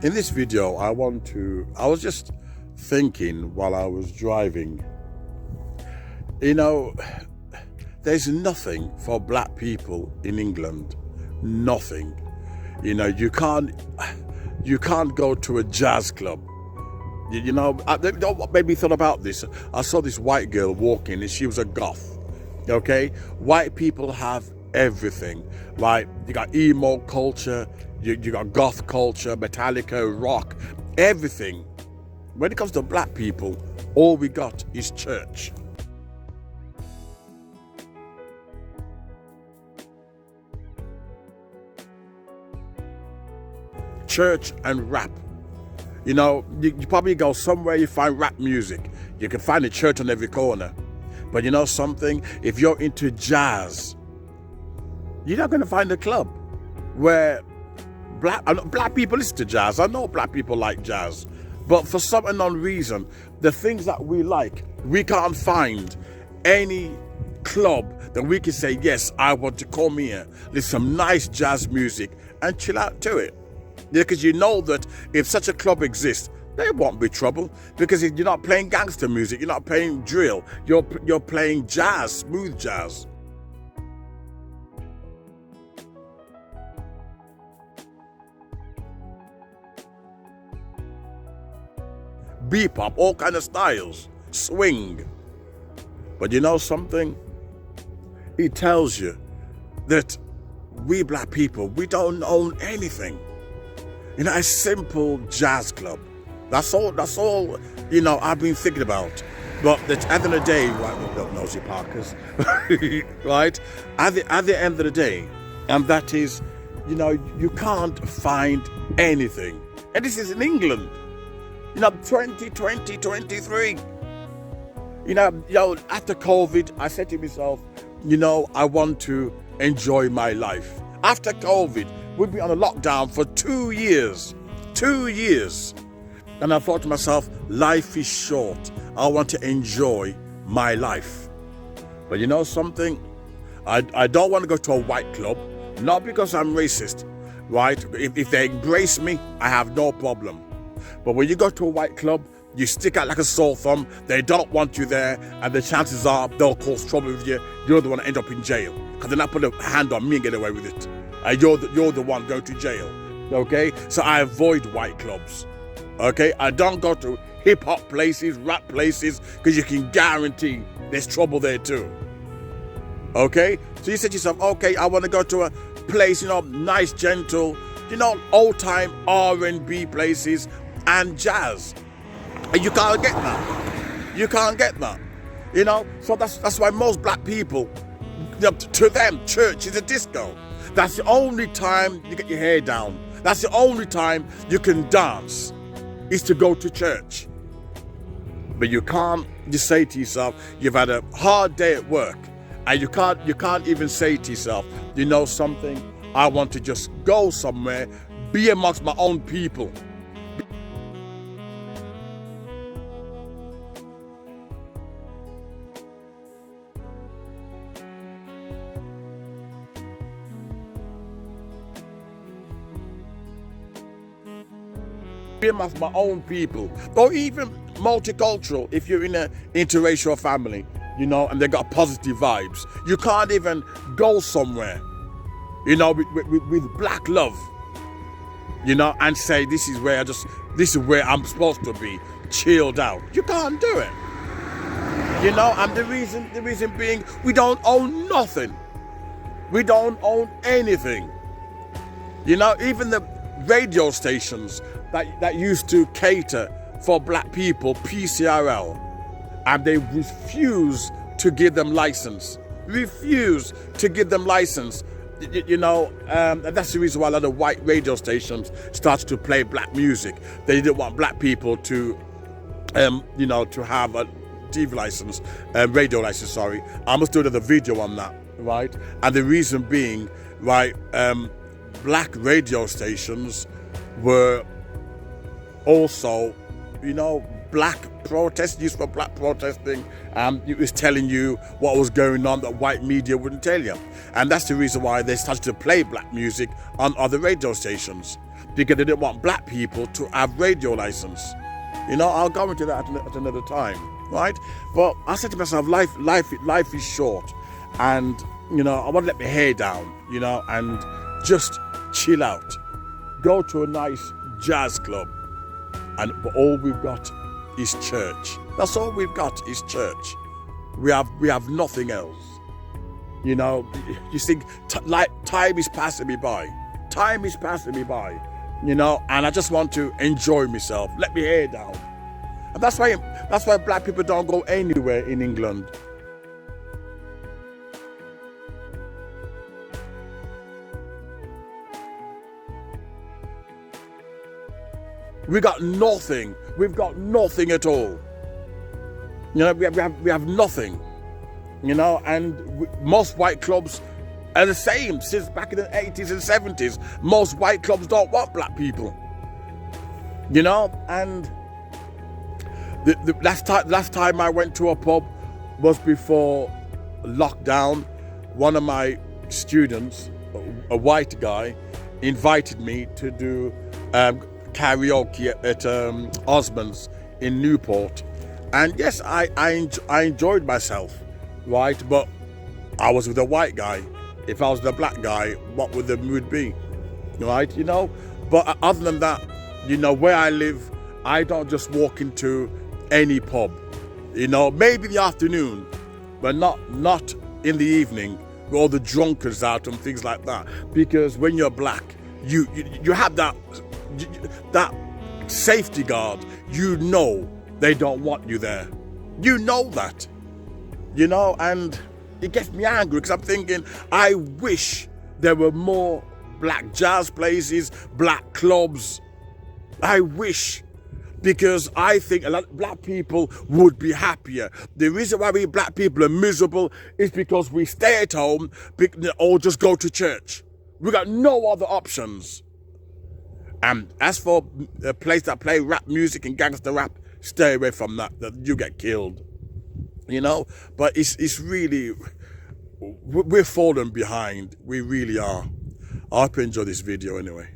In this video, I was just thinking while I was driving, you know, there's nothing for black people in England, nothing. You know, you can't go to a jazz club. What made me thought about this? I saw this white girl walking and she was a goth, okay? White people have everything, right? You got emo culture, you got goth culture, Metallica, rock, everything. When it comes to black people, all we got is church. Church and rap. You know, you probably go somewhere you find rap music. You can find a church on every corner. But you know something? If you're into jazz, you're not going to find a club where black people listen to jazz. I know black people like jazz. But for some unknown reason, the things that we like, we can't find any club that we can say, yes, I want to come here, listen to some nice jazz music and chill out to it. Because you know that if such a club exists, there won't be trouble. Because if you're not playing gangster music, you're not playing drill, you're playing jazz, smooth jazz. Bebop, all kind of styles, swing. But you know something? It tells you that we black people, we don't own anything. You know, a simple jazz club. That's all, you know, I've been thinking about. But at the end of the day, right, nosy Parkers, right? At the end of the day, and that is, you know, you can't find anything. And this is in England. You know, 2020, 23. You know, after COVID, I said to myself, you know, I want to enjoy my life. After COVID, we've been on a lockdown for 2 years. 2 years. And I thought to myself, life is short. I want to enjoy my life. But you know something? I don't want to go to a white club, not because I'm racist, right? If they embrace me, I have no problem. But when you go to a white club, you stick out like a sore thumb, they don't want you there, and the chances are they'll cause trouble with you. You're the one that end up in jail. Because they're not putting a hand on me and get away with it. You're the one going to jail, okay? So I avoid white clubs, okay? I don't go to hip-hop places, rap places, because you can guarantee there's trouble there too, okay? So you said to yourself, okay, I want to go to a place, you know, nice, gentle, you know, old-time R&B places and jazz. And you can't get that. You can't get that, you know? So that's why most black people, to them, church is a disco. That's the only time you get your hair down. That's the only time you can dance, is to go to church. But you can't just say to yourself, you've had a hard day at work, and you can't even say to yourself, you know something, I want to just go somewhere, be amongst my own people. Be amongst my own people, or even multicultural. If you're in an interracial family, you know, and they got positive vibes, you can't even go somewhere, you know, with black love, you know, and say this is where I'm supposed to be, chilled out. You can't do it, you know. And the reason being, we don't own nothing. We don't own anything, you know. Even the radio stations that used to cater for black people, PCRL, and they refuse to give them license. Refuse to give them license. You know, and that's the reason why a lot of white radio stations started to play black music. They didn't want black people to, you know, to have a TV license, radio license, sorry. I must do another video on that, right? And the reason being, right, black radio stations were also, you know, black protest, used for black protesting. It was telling you what was going on that white media wouldn't tell you. And that's the reason why they started to play black music on other radio stations. because they didn't want black people to have radio license. You know, I'll go into that at another time, right? But I said to myself, life is short, and you know, I want to let my hair down, you know, and just chill out. Go to a nice jazz club, and all we've got is church. That's all we've got is church. We have nothing else. You know, you think like time is passing me by. Time is passing me by. You know, and I just want to enjoy myself. Let me hair down. And that's why black people don't go anywhere in England. We got nothing. We've got nothing at all. You know, we have nothing. You know, and most white clubs are the same since back in the 80s and 70s. Most white clubs don't want black people. You know, and the last time I went to a pub was before lockdown. One of my students, a white guy, invited me to do karaoke at Osmond's in Newport, and yes, I enjoyed myself, right? But I was with a white guy. If I was the black guy, what would the mood be, right? You know. But other than that, you know, where I live, I don't just walk into any pub. You know, maybe in the afternoon, but not in the evening with all the drunkards out and things like that. Because when you're black, you have that safety guard. You know they don't want you there. You know that. You know, and it gets me angry because I'm thinking, I wish there were more black jazz places, black clubs. I wish, because I think a lot of black people would be happier. The reason why we black people are miserable is because we stay at home or just go to church. We got no other options. And as for a place that play rap music and gangster rap, stay away from that you get killed. You know, but it's really, we're falling behind. We really are. I hope you enjoy this video anyway.